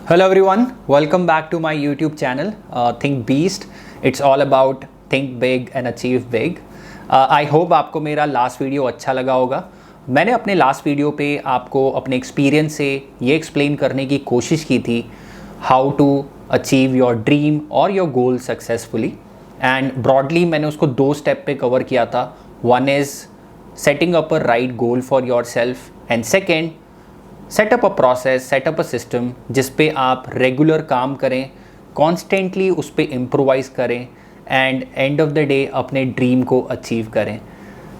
Hello everyone, welcome back to my YouTube channel, Think Beast. It's all about think big and achieve big. I hope आपको मेरा last video अच्छा लगा होगा। मैंने अपने last video पे आपको अपने एक्सपीरियंस से ये एक्सप्लेन करने की कोशिश की थी how to achieve your dream और your goal successfully, and broadly मैंने उसको 2 स्टेप पे कवर किया था। One is setting up a right goal for your self, and second setup a process, setup a system जिस पे आप रेगुलर काम करें, कॉन्स्टेंटली उस पर इम्प्रोवाइज़ करें and end of the day अपने ड्रीम को अचीव करें।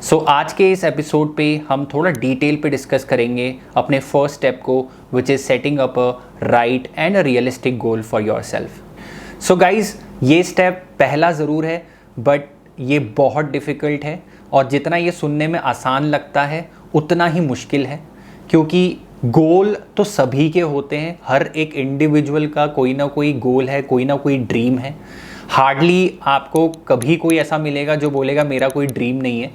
सो आज के इस एपिसोड पे हम थोड़ा डिटेल पे डिस्कस करेंगे अपने फर्स्ट स्टेप को, which is setting up a right and a realistic goal for your self. So guys, ये स्टेप पहला ज़रूर है बट ये बहुत डिफ़िकल्ट है, और जितना ये सुनने में आसान लगता है उतना ही मुश्किल है, क्योंकि गोल तो सभी के होते हैं। हर एक इंडिविजुअल का कोई ना कोई गोल है, कोई ना कोई ड्रीम है। हार्डली आपको कभी कोई ऐसा मिलेगा जो बोलेगा मेरा कोई ड्रीम नहीं है।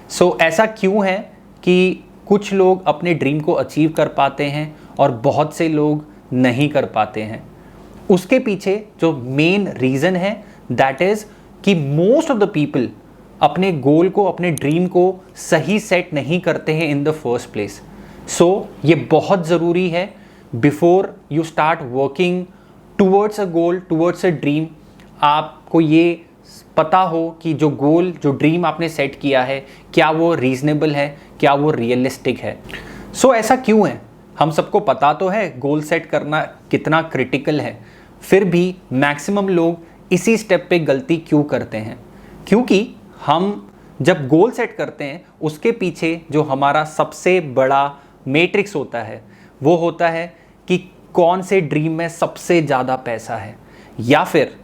सो ऐसा क्यों है कि कुछ लोग अपने ड्रीम को अचीव कर पाते हैं और बहुत से लोग नहीं कर पाते हैं? उसके पीछे जो मेन रीज़न है दैट इज़ कि मोस्ट ऑफ द पीपल अपने गोल को, अपने ड्रीम को सही सेट नहीं करते हैं इन द फर्स्ट प्लेस। सो ये बहुत ज़रूरी है before you start working towards a goal, towards a dream, आपको ये पता हो कि जो गोल, जो ड्रीम आपने सेट किया है, क्या वो रीज़नेबल है, क्या वो रियलिस्टिक है। सो ऐसा क्यों है? हम सबको पता तो है गोल सेट करना कितना क्रिटिकल है, फिर भी मैक्सिमम लोग इसी स्टेप पे गलती क्यों करते हैं? क्योंकि हम जब गोल सेट करते हैं उसके पीछे जो हमारा सबसे बड़ा मैट्रिक्स होता है वो होता है कि कौन से ड्रीम में सबसे ज़्यादा पैसा है, या फिर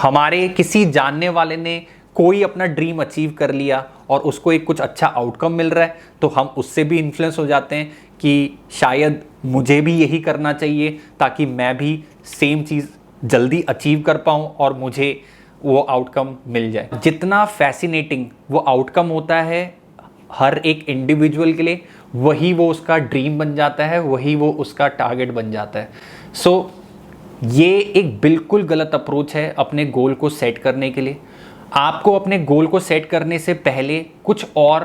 हमारे किसी जानने वाले ने कोई अपना ड्रीम अचीव कर लिया और उसको एक कुछ अच्छा आउटकम मिल रहा है, तो हम उससे भी इन्फ्लुएंस हो जाते हैं कि शायद मुझे भी यही करना चाहिए ताकि मैं भी सेम चीज़ जल्दी अचीव कर पाऊँ और मुझे वो आउटकम मिल जाए। जितना फैसिनेटिंग वो आउटकम होता है हर एक इंडिविजुअल के लिए, वही वो उसका ड्रीम बन जाता है, वही वो उसका टारगेट बन जाता है। सो ये एक बिल्कुल गलत अप्रोच है अपने गोल को सेट करने के लिए। आपको अपने गोल को सेट करने से पहले कुछ और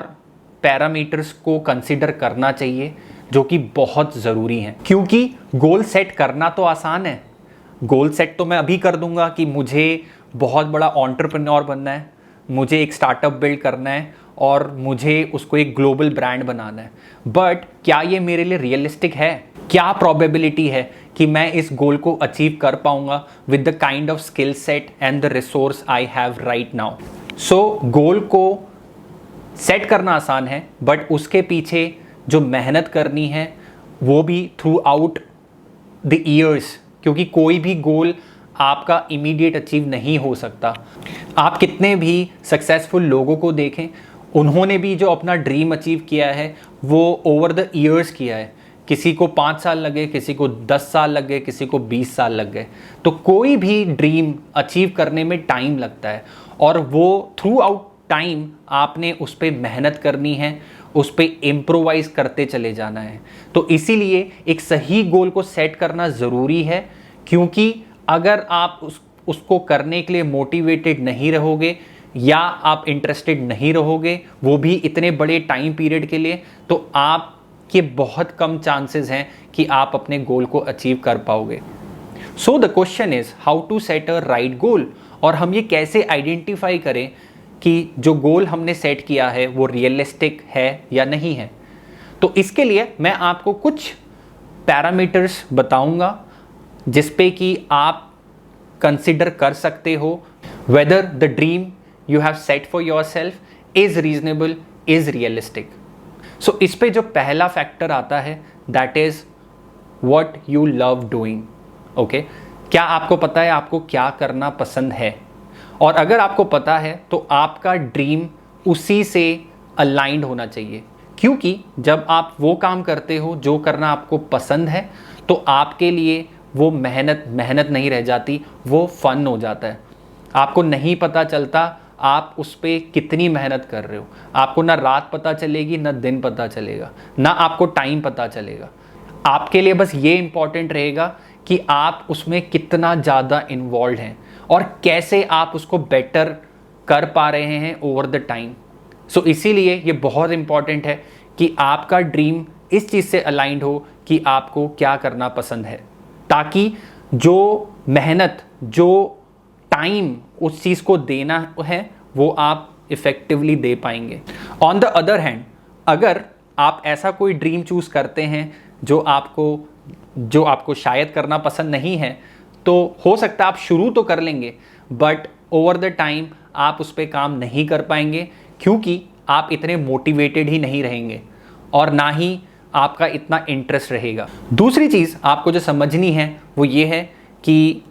पैरामीटर्स को कंसिडर करना चाहिए जो कि बहुत ज़रूरी हैं, क्योंकि गोल सेट करना तो आसान है। गोल सेट तो मैं अभी कर दूंगा कि मुझे बहुत बड़ा एंटरप्रेन्योर बनना है, मुझे एक स्टार्टअप बिल्ड करना है और मुझे उसको एक ग्लोबल ब्रांड बनाना है, बट क्या ये मेरे लिए रियलिस्टिक है? क्या प्रोबेबिलिटी है कि मैं इस गोल को अचीव कर पाऊंगा with the kind of skill set and the resource I have right now? So goal को सेट करना आसान है, बट उसके पीछे जो मेहनत करनी है वो भी थ्रू आउट द ईयर्स, क्योंकि कोई भी गोल आपका इमीडिएट अचीव नहीं हो सकता। आप कितने भी सक्सेसफुल लोगों को देखें, उन्होंने भी जो अपना ड्रीम अचीव किया है वो ओवर द ईयर्स किया है। किसी को 5 साल लगे, किसी को 10 साल लग गए, किसी को 20 साल लग गए। तो कोई भी ड्रीम अचीव करने में टाइम लगता है, और वो थ्रू आउट टाइम आपने उस पर मेहनत करनी है, उस पर इम्प्रोवाइज़ करते चले जाना है। तो इसीलिए एक सही गोल को सेट करना ज़रूरी है, क्योंकि अगर आप उसको करने के लिए मोटिवेटेड नहीं रहोगे या आप इंटरेस्टेड नहीं रहोगे, वो भी इतने बड़े टाइम पीरियड के लिए, तो आपके बहुत कम चांसेस हैं कि आप अपने गोल को अचीव कर पाओगे। So the question is how to set a right goal, और हम ये कैसे आइडेंटिफाई करें कि जो गोल हमने सेट किया है वो रियलिस्टिक है या नहीं है? तो इसके लिए मैं आपको कुछ पैरामीटर्स बताऊंगा जिस पे कि आप कंसिडर कर सकते हो whether the dream you have set for your self is reasonable, is realistic. So इस पे जो पहला फैक्टर आता है that is what you love doing. Okay, क्या आपको पता है आपको क्या करना पसंद है? और अगर आपको पता है तो आपका ड्रीम उसी से अलाइंड होना चाहिए, क्योंकि जब आप वो काम करते हो जो करना आपको पसंद है तो आपके लिए वो मेहनत नहीं रह जाती, वो फन हो जाता है। आपको नहीं पता चलता आप उस पर कितनी मेहनत कर रहे हो। आपको ना रात पता चलेगी, ना दिन पता चलेगा, ना आपको टाइम पता चलेगा। आपके लिए बस ये इम्पॉर्टेंट रहेगा कि आप उसमें कितना ज़्यादा इन्वॉल्व हैं और कैसे आप उसको बेटर कर पा रहे हैं ओवर द टाइम। सो इसीलिए ये बहुत इंपॉर्टेंट है कि आपका ड्रीम इस चीज़ से अलाइंड हो कि आपको क्या करना पसंद है, ताकि जो मेहनत, जो टाइम उस चीज़ को देना है वो आप इफ़ेक्टिवली दे पाएंगे। ऑन द अदर हैंड, अगर आप ऐसा कोई ड्रीम चूज़ करते हैं जो आपको शायद करना पसंद नहीं है, तो हो सकता है आप शुरू तो कर लेंगे बट ओवर द टाइम आप उस पर काम नहीं कर पाएंगे, क्योंकि आप इतने मोटिवेटेड ही नहीं रहेंगे और ना ही आपका इतना इंटरेस्ट रहेगा। दूसरी चीज़ आपको जो समझनी है वो ये है कि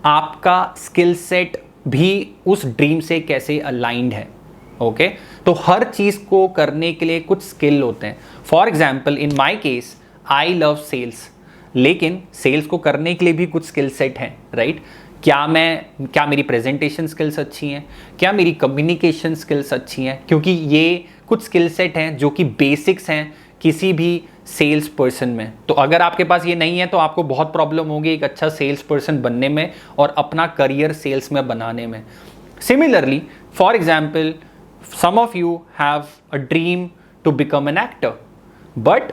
आपका स्किल सेट भी उस ड्रीम से कैसे अलाइंड है। ओके, तो हर चीज़ को करने के लिए कुछ स्किल होते हैं। For example in my case I love sales, लेकिन सेल्स को करने के लिए भी कुछ स्किल सेट हैं, राइट? क्या मेरी प्रेजेंटेशन स्किल्स अच्छी हैं, क्या मेरी कम्युनिकेशन स्किल्स अच्छी हैं, क्योंकि ये कुछ स्किल सेट हैं जो कि बेसिक्स हैं किसी भी सेल्स पर्सन में। तो अगर आपके पास ये नहीं है तो आपको बहुत प्रॉब्लम होगी एक अच्छा सेल्स पर्सन बनने में और अपना करियर सेल्स में बनाने में। Similarly, for example, some of you have a dream to become an actor, but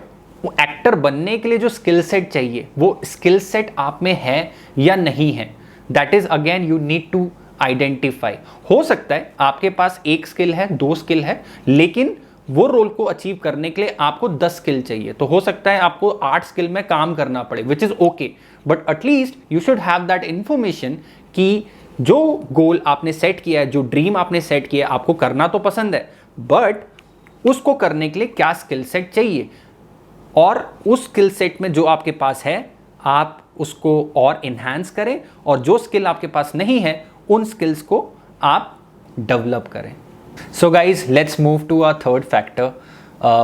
actor बनने के लिए जो स्किल सेट चाहिए वो स्किल सेट आप में है या नहीं है, that is again you need to identify. हो सकता है आपके पास एक स्किल है, 2 स्किल है, लेकिन वो रोल को अचीव करने के लिए आपको 10 स्किल चाहिए। तो हो सकता है आपको 8 स्किल में काम करना पड़े, which is okay, but at least you should have that information कि जो गोल आपने सेट किया है, जो ड्रीम आपने सेट किया है, आपको करना तो पसंद है, बट उसको करने के लिए क्या स्किल सेट चाहिए, और उस स्किल सेट में जो आपके पास है आप उसको और इन्हांस करें, और जो स्किल आपके पास नहीं है उन स्किल्स को आप डेवलप करें। So guys, let's move to our third factor,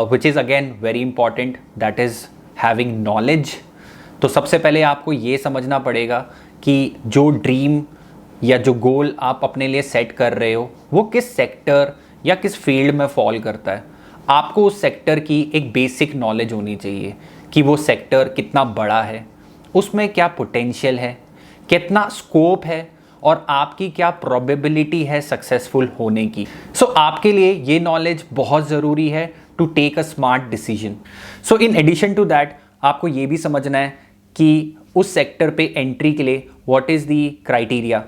which is again very important, that is having knowledge. तो सबसे पहले आपको ये समझना पड़ेगा कि जो ड्रीम या जो गोल आप अपने लिए सेट कर रहे हो वो किस सेक्टर या किस फील्ड में फॉल करता है। आपको उस सेक्टर की एक बेसिक नॉलेज होनी चाहिए कि वो सेक्टर कितना बड़ा है, उसमें क्या पोटेंशियल है, कितना स्कोप है और आपकी क्या प्रोबेबिलिटी है सक्सेसफुल होने की। सो आपके लिए ये नॉलेज बहुत ज़रूरी है to take a smart decision. So in addition to that आपको ये भी समझना है कि उस सेक्टर पे एंट्री के लिए व्हाट इज़ दी क्राइटेरिया।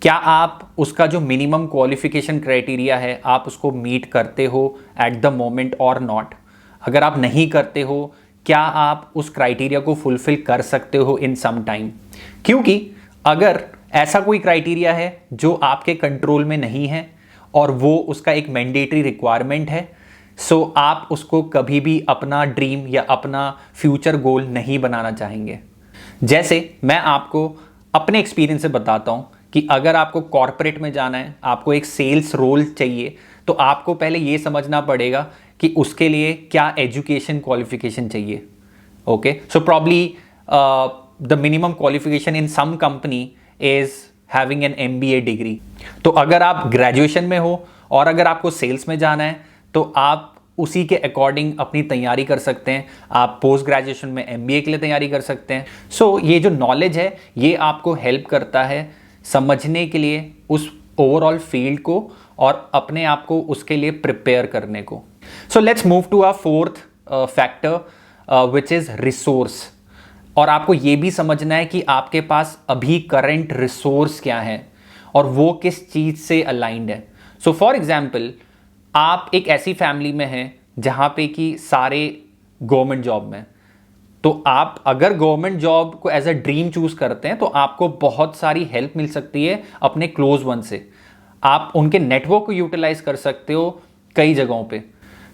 क्या आप उसका जो मिनिमम क्वालिफिकेशन क्राइटेरिया है आप उसको मीट करते हो एट द मोमेंट और नॉट। अगर आप नहीं करते हो, क्या आप उस क्राइटेरिया को फुलफिल कर सकते हो इन सम टाइम। क्योंकि अगर ऐसा कोई क्राइटेरिया है जो आपके कंट्रोल में नहीं है और वो उसका एक मैंडेटरी रिक्वायरमेंट है, सो आप उसको कभी भी अपना ड्रीम या अपना फ्यूचर गोल नहीं बनाना चाहेंगे। जैसे मैं आपको अपने एक्सपीरियंस से बताता हूँ कि अगर आपको कॉर्पोरेट में जाना है, आपको एक सेल्स रोल चाहिए, तो आपको पहले ये समझना पड़ेगा कि उसके लिए क्या एजुकेशन क्वालिफिकेशन चाहिए। Okay, so probably the minimum qualification in some company is having an MBA degree. तो अगर आप ग्रेजुएशन में हो और अगर आपको सेल्स में जाना है तो आप उसी के अकॉर्डिंग अपनी तैयारी कर सकते हैं। आप पोस्ट ग्रेजुएशन में MBA के लिए तैयारी कर सकते हैं। सो ये जो नॉलेज है ये आपको हेल्प करता है समझने के लिए उस ओवरऑल फील्ड को और अपने आप को उसके लिए प्रिपेयर करने को। So let's move to our fourth factor which is resource. और आपको ये भी समझना है कि आपके पास अभी करंट रिसोर्स क्या है और वो किस चीज़ से अलाइंड है। सो फॉर एग्जाम्पल, आप एक ऐसी फैमिली में हैं जहाँ पे कि सारे गवर्नमेंट जॉब में, तो आप अगर गवर्नमेंट जॉब को एज अ ड्रीम चूज करते हैं तो आपको बहुत सारी हेल्प मिल सकती है अपने क्लोज वन से। आप उनके नेटवर्क को यूटिलाइज कर सकते हो कई जगहों पे।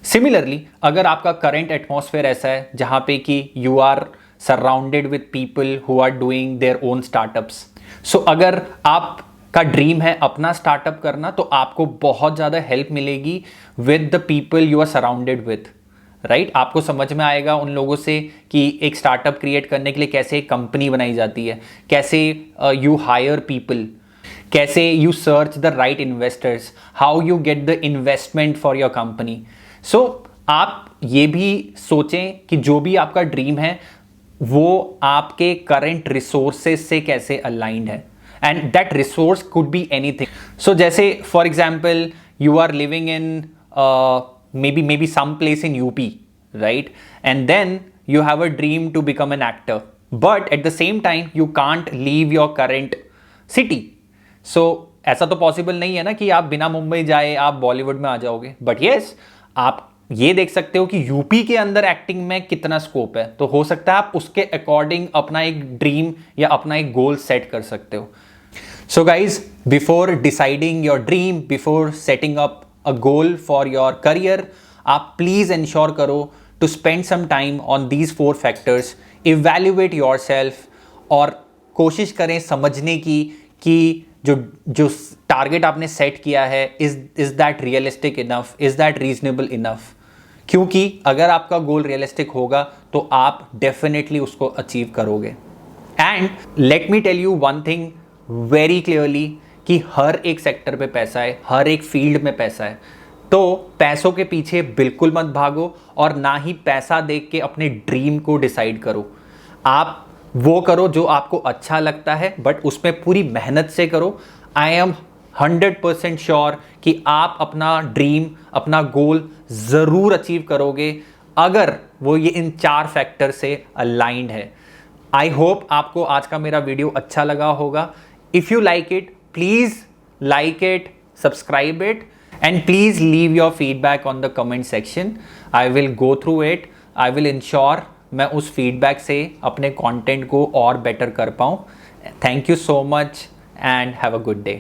सिमिलरली, अगर आपका करंट एटमॉस्फेयर ऐसा है जहाँ पे कि you are surrounded with people who are doing their own startups, so अगर आपका ड्रीम है अपना स्टार्टअप करना तो आपको बहुत ज़्यादा हेल्प मिलेगी with the people you are surrounded with, right. आपको समझ में आएगा उन लोगों से कि एक स्टार्टअप क्रिएट करने के लिए कैसे एक कंपनी बनाई जाती है, कैसे यू हायर पीपल, कैसे you search the right investors, how you get the investment for your company. So आप ये भी सोचें कि जो भी आपका ड्रीम है वो आपके करंट रिसोर्सेज से कैसे अलाइंड है, and that resource could be anything. So जैसे for example you are living in maybe some place in UP, right? And then you have a dream to become an actor, but at the same time you can't leave your current city. So ऐसा तो possible नहीं है ना कि आप बिना मुंबई जाए आप बॉलीवुड में आ जाओगे. बट येस, आप ये देख सकते हो कि यूपी के अंदर एक्टिंग में कितना स्कोप है, तो हो सकता है आप उसके अकॉर्डिंग अपना एक ड्रीम या अपना एक गोल सेट कर सकते हो. So guys, before deciding your dream, before setting up a goal for your career, आप प्लीज इंश्योर करो to spend some time on these 4 factors. Evaluate yourself और कोशिश करें समझने की कि जो टारगेट आपने सेट किया है is that realistic enough, is that reasonable enough. क्योंकि अगर आपका गोल रियलिस्टिक होगा तो आप डेफिनेटली उसको अचीव करोगे. And let me tell you one thing very clearly कि हर एक सेक्टर पे पैसा है, हर एक फील्ड में पैसा है. तो पैसों के पीछे बिल्कुल मत भागो और ना ही पैसा देख के अपने ड्रीम को डिसाइड करो. आप वो करो जो आपको अच्छा लगता है, बट उसमें पूरी मेहनत से करो. आई एम 100% श्योर कि आप अपना ड्रीम, अपना गोल ज़रूर अचीव करोगे अगर वो ये इन 4 फैक्टर से अलाइंड है. आई होप आपको आज का मेरा वीडियो अच्छा लगा होगा. If you like it, please like it, subscribe it, and please leave your feedback on the comment section. I will go through it. I will ensure मैं उस feedback से अपने content को और better कर पाऊँ. Thank you so much and have a good day.